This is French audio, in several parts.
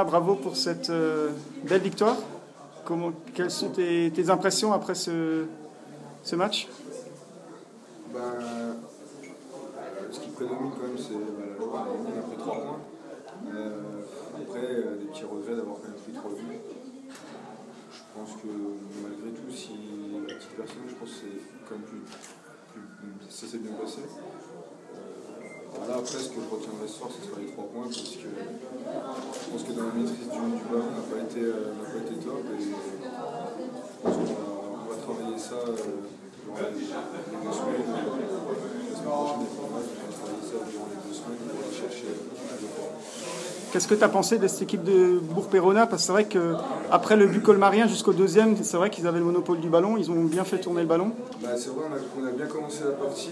Thomas, bravo pour cette belle victoire. Quelles sont tes impressions après ce match? Ce qui prédomine quand même, c'est la joie. On a pris 3 points. Après, des petits regrets d'avoir quand même pris 3 buts. Je pense que malgré tout, si à titre personnel, je pense que c'est quand même ça s'est bien passé. Voilà, après, ce que je retiendrai ce soir, ce sera les 3 points, parce que je pense que dans la maîtrise du ballon, on n'a pas été top. Et je pense qu'on va travailler ça durant les 2 semaines. La semaine prochaine, on va travailler ça durant les 2 semaines pour aller chercher le point. Qu'est-ce que tu as pensé de cette équipe de Bourg-Péronat? Parce que c'est vrai qu'après le but colmarien jusqu'au deuxième, c'est vrai qu'ils avaient le monopole du ballon, ils ont bien fait tourner le ballon. C'est vrai, on a bien commencé la partie.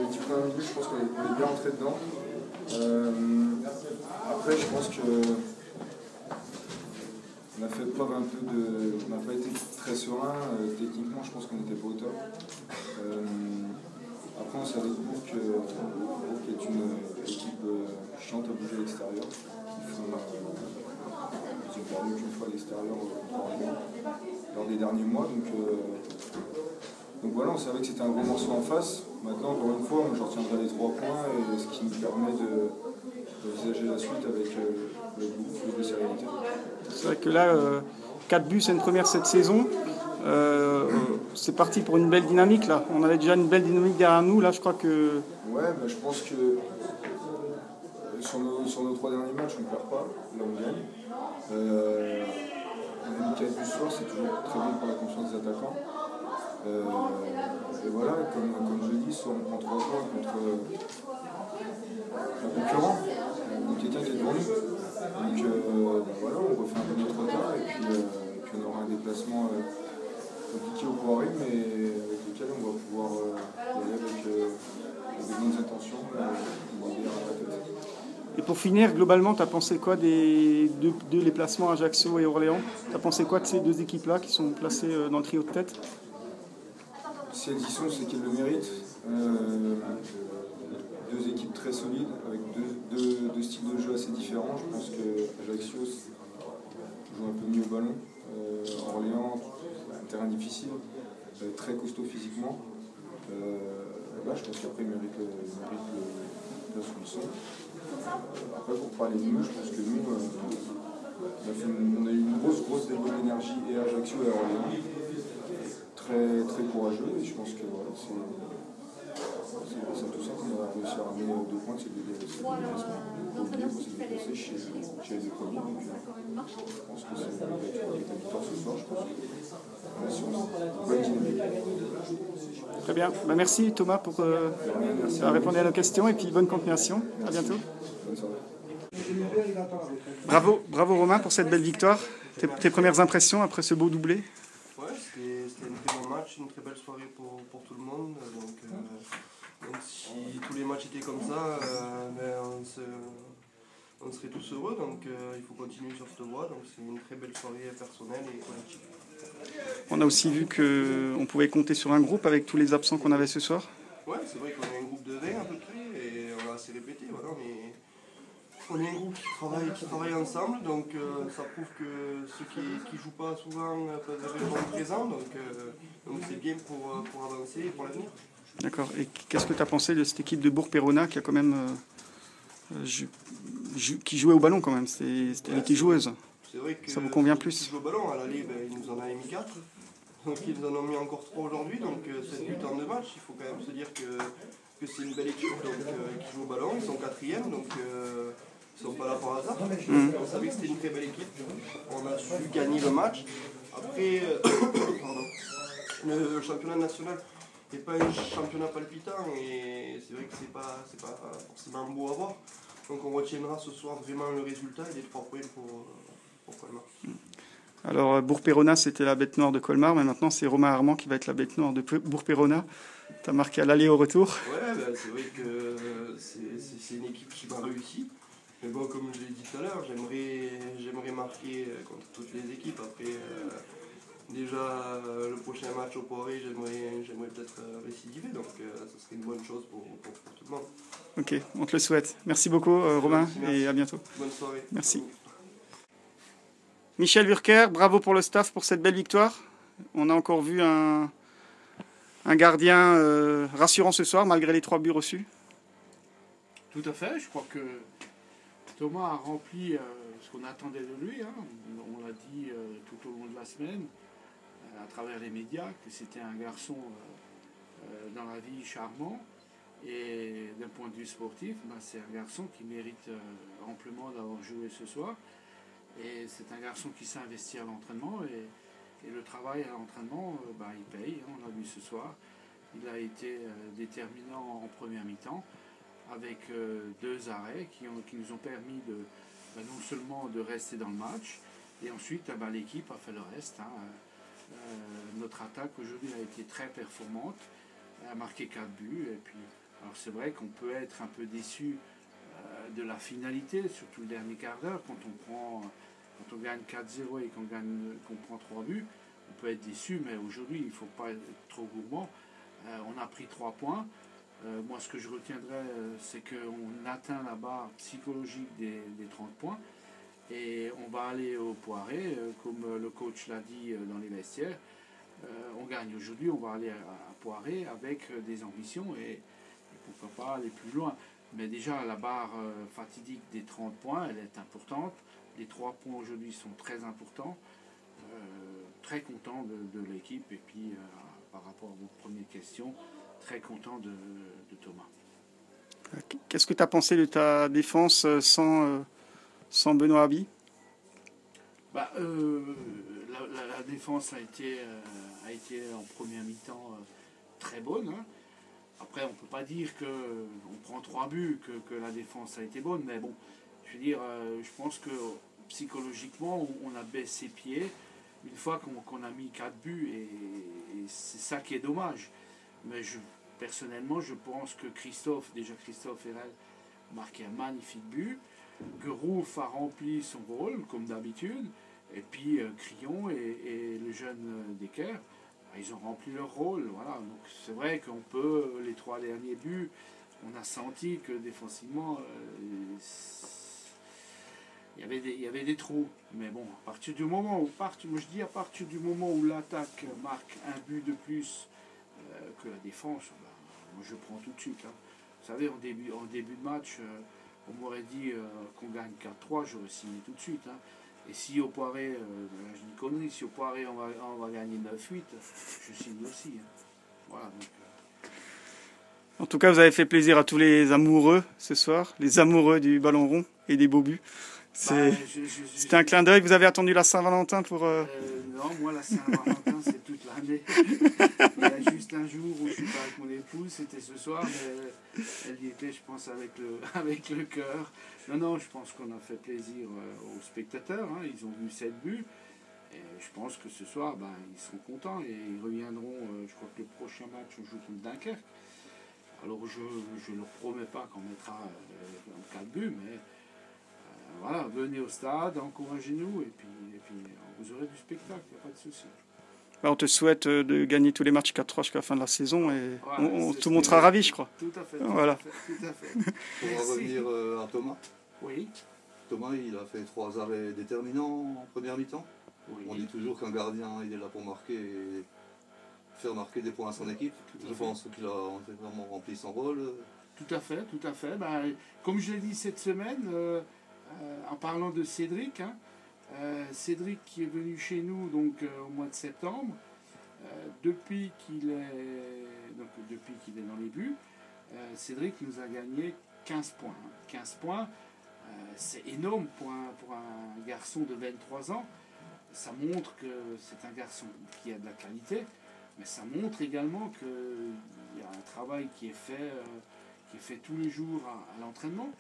Les 10 premières minutes, je pense qu'on est bien rentré dedans. Après, je pense que on a fait preuve un peu de. On n'a pas été très serein. Techniquement, je pense qu'on n'était pas au top. Après, on savait que Bourg est une équipe chiante à bouger à l'extérieur. Ils ont perdu qu'une fois à l'extérieur lors des derniers mois. Donc voilà, on savait que c'était un gros morceau en face. Maintenant, encore une fois, je retiendrai les 3 points, et ce qui nous permet d'envisager la suite avec beaucoup plus de sérénité. C'est vrai que là, 4 buts, c'est une première cette saison. C'est parti pour une belle dynamique là. On avait déjà une belle dynamique derrière nous. Là, je crois que. Ouais, je pense que sur nos 3 derniers matchs, on ne perd pas. Là, on gagne. On a mis 4 buts ce soir, c'est toujours très bon pour la confiance des attaquants. Et voilà, comme je dis, soit on prend 3 points contre un concurrent, quelqu'un qui est devant nous. Donc voilà, on refait un peu notre retard et puis on aura un déplacement compliqué au Poirier, mais avec lequel on va pouvoir y aller avec de bonnes intentions, on va dire à la tête. Et pour finir, globalement, tu as pensé quoi des deux déplacements à Ajaccio et Orléans? Tu as pensé quoi de ces 2 équipes-là qui sont placées dans le trio de tête? Si elles y sont, c'est qu'elles le méritent. 2 équipes très solides, avec deux styles de jeu assez différents. Je pense que Ajaccio joue un peu mieux au ballon. Orléans, un terrain difficile, très costaud physiquement. Là, je pense qu'après, ils méritent le son. Après, pour parler de nous, je pense que nous, on a eu une grosse début d'énergie et à Ajaccio et à Orléans. Très courageux, et je pense que voilà, c'est tout ça qu'on a réussi à ramener 2 points de ces 2 déplacements. Oublié qu'on s'est déplacé chez les 2 premiers. Donc, je pense que c'est une victoire ce soir. Je pense qu'on est sur une bonne dynamique. Très bien. Merci Thomas pour avoir répondu à nos questions et puis bonne continuation. À bientôt. Bonne soirée. Bravo Romain pour cette belle victoire. Tes premières impressions après ce beau doublé? Ouais, c'était un très bon match, une très belle soirée pour tout le monde. Donc si tous les matchs étaient comme ça, on serait tous heureux. Donc il faut continuer sur cette voie. Donc c'est une très belle soirée personnelle et collective. On a aussi vu qu'on pouvait compter sur un groupe avec tous les absents qu'on avait ce soir. Ouais, c'est vrai qu'on est un groupe de 20 à peu près et on l'a assez répété. Voilà, mais on est un groupe qui travaille ensemble, donc ça prouve que ceux qui ne jouent pas souvent peuvent répondre présents, donc c'est bien pour avancer et pour l'avenir. D'accord. Et qu'est-ce que tu as pensé de cette équipe de Bourg-Péronat qui a quand même qui jouait au ballon quand même? C'était une équipe joueuse. C'est vrai que ça vous convient plus? Qui joue au ballon, à l'aller, ils nous en avaient mis 4, donc ils nous en ont mis encore 3 aujourd'hui, donc 7 buts en 2 matchs. Il faut quand même se dire que c'est une belle équipe qui joue au ballon, ils sont 4e, donc ils ne sont pas là par hasard. On savait que c'était une très belle équipe, on a su gagner le match. Après, le championnat national n'est pas un championnat palpitant et c'est vrai que c'est pas forcément beau à voir. Donc on retiendra ce soir vraiment le résultat et les 3 points pour Colmar. Alors Bourg-Péronat, c'était la bête noire de Colmar, mais maintenant c'est Romain Armand qui va être la bête noire de Bourg-Péronat. Tu as marqué à l'aller au retour. Ouais, c'est vrai que c'est une équipe qui m'a réussi. Mais bon, comme je l'ai dit tout à l'heure, j'aimerais marquer contre toutes les équipes. Après, déjà, le prochain match au Poirier, j'aimerais peut-être récidiver. Donc, ça serait une bonne chose pour tout le monde. Ok, on te le souhaite. Merci beaucoup, Romain, Merci. et à bientôt. Bonne soirée. Merci. Michel Wurker, bravo pour le staff pour cette belle victoire. On a encore vu un gardien rassurant ce soir malgré les 3 buts reçus. Tout à fait, je crois que Thomas a rempli ce qu'on attendait de lui. Hein. On l'a dit tout au long de la semaine, à travers les médias, que c'était un garçon dans la vie charmant. Et d'un point de vue sportif, c'est un garçon qui mérite amplement d'avoir joué ce soir. Et c'est un garçon qui sait investir à l'entraînement. Et le travail à l'entraînement, il paye. On l'a vu ce soir. Il a été déterminant en première mi-temps, avec 2 arrêts qui nous ont permis non seulement de rester dans le match, et ensuite l'équipe a fait le reste. Hein. Notre attaque aujourd'hui a été très performante, elle a marqué 4 buts, et puis alors c'est vrai qu'on peut être un peu déçu de la finalité, surtout le dernier quart d'heure, quand on gagne 4-0 et qu'on prend 3 buts, on peut être déçu, mais aujourd'hui il ne faut pas être trop gourmand. On a pris 3 points. Moi, ce que je retiendrai, c'est qu'on atteint la barre psychologique des 30 points et on va aller au Poiré, comme le coach l'a dit dans les vestiaires. On gagne aujourd'hui, on va aller à Poiré avec des ambitions et pourquoi pas aller plus loin. Mais déjà, la barre fatidique des 30 points, elle est importante. Les 3 points aujourd'hui sont très importants. Très content de l'équipe et puis par rapport à votre première question, très content de Thomas. Qu'est-ce que tu as pensé de ta défense sans Benoît Habit? La défense a été en première mi-temps très bonne. Hein. Après, on ne peut pas dire qu'on prend 3 buts, que la défense a été bonne, mais bon, je veux dire, je pense que psychologiquement, on a baissé pied une fois qu'on a mis 4 buts, et c'est ça qui est dommage. Mais personnellement, je pense que Christophe Herrel a marqué un magnifique but, que Rouf a rempli son rôle, comme d'habitude, et puis Crillon et le jeune Decker, ils ont rempli leur rôle. Voilà. Donc c'est vrai qu'on peut, les 3 derniers buts, on a senti que défensivement, il y avait des trous. Mais bon, à partir du moment où l'attaque marque un but de plus que la défense, moi je prends tout de suite. Hein. Vous savez, en début de match, on m'aurait dit qu'on gagne 4-3, j'aurais signé tout de suite. Hein. Et si au Poiré, je dis une connerie, si au Poiré on va gagner 9-8, je signe aussi. Hein. Voilà, donc, En tout cas, vous avez fait plaisir à tous les amoureux ce soir, les amoureux du ballon rond et des beaux buts. C'était un clin d'œil. Vous avez attendu la Saint-Valentin pour... Non, moi la Saint-Valentin c'est toute l'année. Il y a juste un jour où je suis pas avec mon épouse, c'était ce soir, mais elle y était, je pense, avec le cœur. Non, je pense qu'on a fait plaisir aux spectateurs. Hein. Ils ont vu 7 buts. Et je pense que ce soir, ils seront contents et ils reviendront. Je crois que le prochain match, on joue contre Dunkerque. Alors je ne leur promets pas qu'on mettra 4 buts, mais voilà, venez au stade, encouragez-nous et puis vous aurez du spectacle, il n'y a pas de souci. On te souhaite de gagner tous les matchs 4-3 jusqu'à la fin de la saison et voilà, tout le monde sera ravi, je crois. Tout à fait. Voilà. Tout à fait. On va revenir à Thomas. Oui. Thomas, il a fait 3 arrêts déterminants en première mi-temps. Oui. On dit toujours qu'un gardien, il est là pour marquer et faire marquer des points à son équipe. Je pense qu'il a vraiment rempli son rôle. Tout à fait. Comme je l'ai dit cette semaine, en parlant de Cédric, hein, Cédric qui est venu chez nous donc, au mois de septembre, depuis qu'il est dans les buts, Cédric nous a gagné 15 points. 15 points, c'est énorme pour un garçon de 23 ans. Ça montre que c'est un garçon qui a de la qualité, mais ça montre également qu'il y a un travail qui est fait tous les jours à l'entraînement.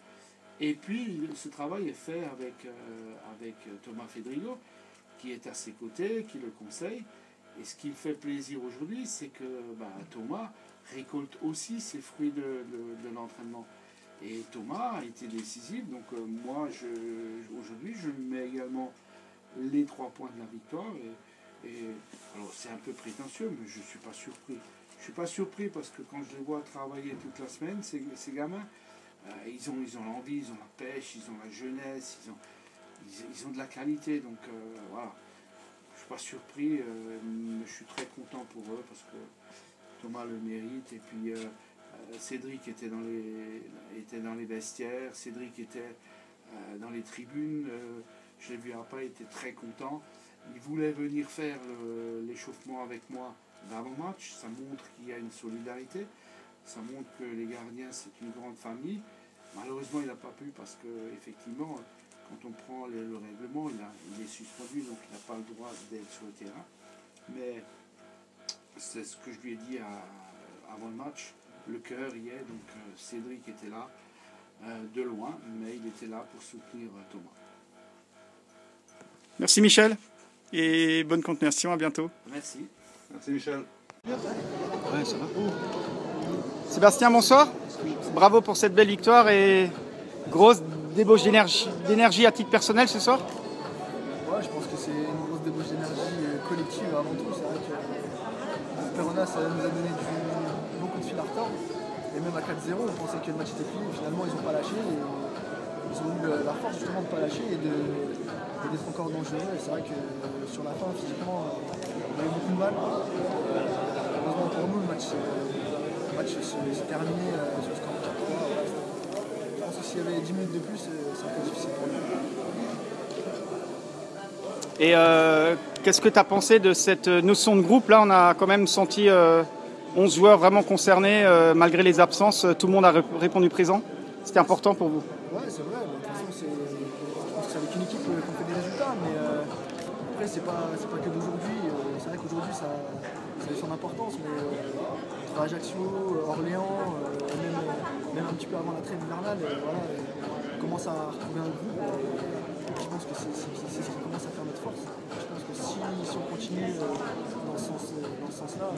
Et puis, ce travail est fait avec Thomas Fedrigo, qui est à ses côtés, qui le conseille. Et ce qui me fait plaisir aujourd'hui, c'est que Thomas récolte aussi ses fruits de l'entraînement. Et Thomas a été décisif. Donc moi, aujourd'hui, je lui mets également les 3 points de la victoire. Alors, c'est un peu prétentieux, mais je ne suis pas surpris. Je ne suis pas surpris parce que quand je les vois travailler toute la semaine, ces gamins, ils ont l'envie, ils ont la pêche, ils ont la jeunesse, ils ont de la qualité, donc voilà. Je ne suis pas surpris, mais je suis très content pour eux parce que Thomas le mérite. Et puis Cédric était dans les vestiaires, Cédric était dans les tribunes. Je l'ai vu après, il était très content. Il voulait venir faire l'échauffement avec moi d'avant-match. Ça montre qu'il y a une solidarité. Ça montre que les gardiens, c'est une grande famille. Malheureusement, il n'a pas pu parce qu'effectivement, quand on prend le règlement, il est suspendu, donc il n'a pas le droit d'être sur le terrain. Mais c'est ce que je lui ai dit avant le match. Le cœur y est, donc Cédric était là de loin, mais il était là pour soutenir Thomas. Merci Michel et bonne continuation, à bientôt. Merci. Merci Michel. Ouais, ça va. Sébastien, bonsoir. Bravo pour cette belle victoire et grosse débauche d'énergie à titre personnel ce soir. Ouais, je pense que c'est une grosse débauche d'énergie collective avant tout. C'est vrai que Perona, ça nous a donné beaucoup de fil à retordre. Et même à 4-0, on pensait que le match était fini. Finalement, ils n'ont pas lâché. Et ils ont eu la force justement de ne pas lâcher et d'être encore dangereux. Et c'est vrai que sur la fin, physiquement, on a eu beaucoup de mal. Heureusement pour nous, le match s'est terminé sur ce score 4-3. Je pense que s'il y avait 10 minutes de plus, c'est un peu difficile pour nous. Et qu'est-ce que tu as pensé de cette notion de groupe? Là, on a quand même senti 11 joueurs vraiment concernés, malgré les absences. Tout le monde a répondu présent. C'était important pour vous? Ouais, c'est vrai. De toute façon, je pense que c'est avec une équipe qu'on fait des résultats. Mais après, c'est pas que d'aujourd'hui. C'est vrai qu'aujourd'hui, ça a eu son importance. Mais entre Ajaccio, Orléans, même un petit peu avant la trêve hivernale, voilà, on commence à retrouver un groupe. Je pense que c'est ce qui commence à faire notre force. Je pense que si on continue dans ce sens-là, on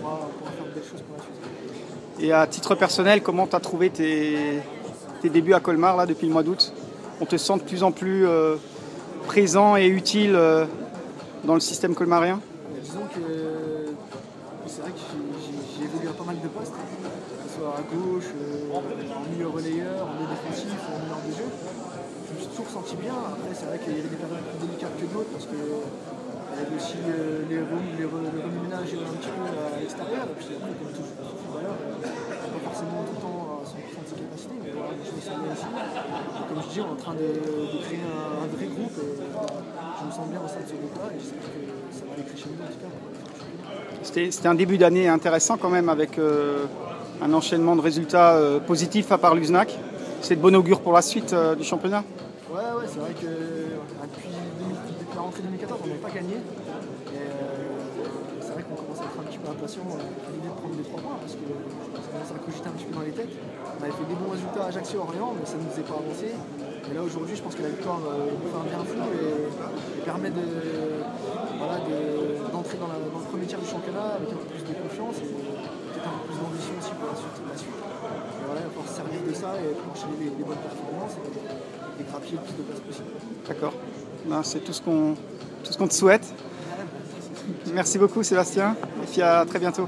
pourra faire de belles choses pour la suite. Et à titre personnel, comment tu as trouvé tes débuts à Colmar là, depuis le mois d'août? On te sent de plus en plus présent et utile dans le système colmarien? Disons que c'est vrai que j'ai évolué à pas mal de postes, que ce soit à gauche, en milieu relayeur, en milieu défensif, en meneur de jeu. Je me suis toujours senti bien. Après, c'est vrai qu'il y avait des périodes plus délicates que d'autres parce que il y avait aussi le remue-ménage un petit peu à l'extérieur. Et puis après, comme tout footballeur, pas forcément tout le temps à 100% de ses capacités, mais voilà, je me sens bien ici. Et comme je dis, on est en train de créer un vrai groupe. Et je me sens bien au sein de ce groupe-là et j'espère que ça va aller crescendo en tout cas. C'était un début d'année intéressant quand même avec un enchaînement de résultats positifs à part l'USNAC. C'est de bon augure pour la suite du championnat? Ouais, c'est vrai que depuis la rentrée 2014, on n'a pas gagné. Et c'est vrai qu'on commence à être un petit peu impatient à l'idée de prendre les 3 points parce que ça commence à cogiter un petit peu dans les têtes. On avait fait des bons résultats à Ajaccio Orléans, mais ça ne nous faisait pas avancer. Et là aujourd'hui, je pense que la victoire nous fait un bien fou et permet d'entrer dans le premier tiers du championnat avec un peu plus de confiance et peut-être un peu plus d'ambition aussi pour la suite. Et voilà, il va falloir se servir de ça et enchaîner les bonnes performances et grappiller le plus de places possible. D'accord. Ben, c'est tout ce qu'on te souhaite. Merci beaucoup Sébastien et puis à très bientôt.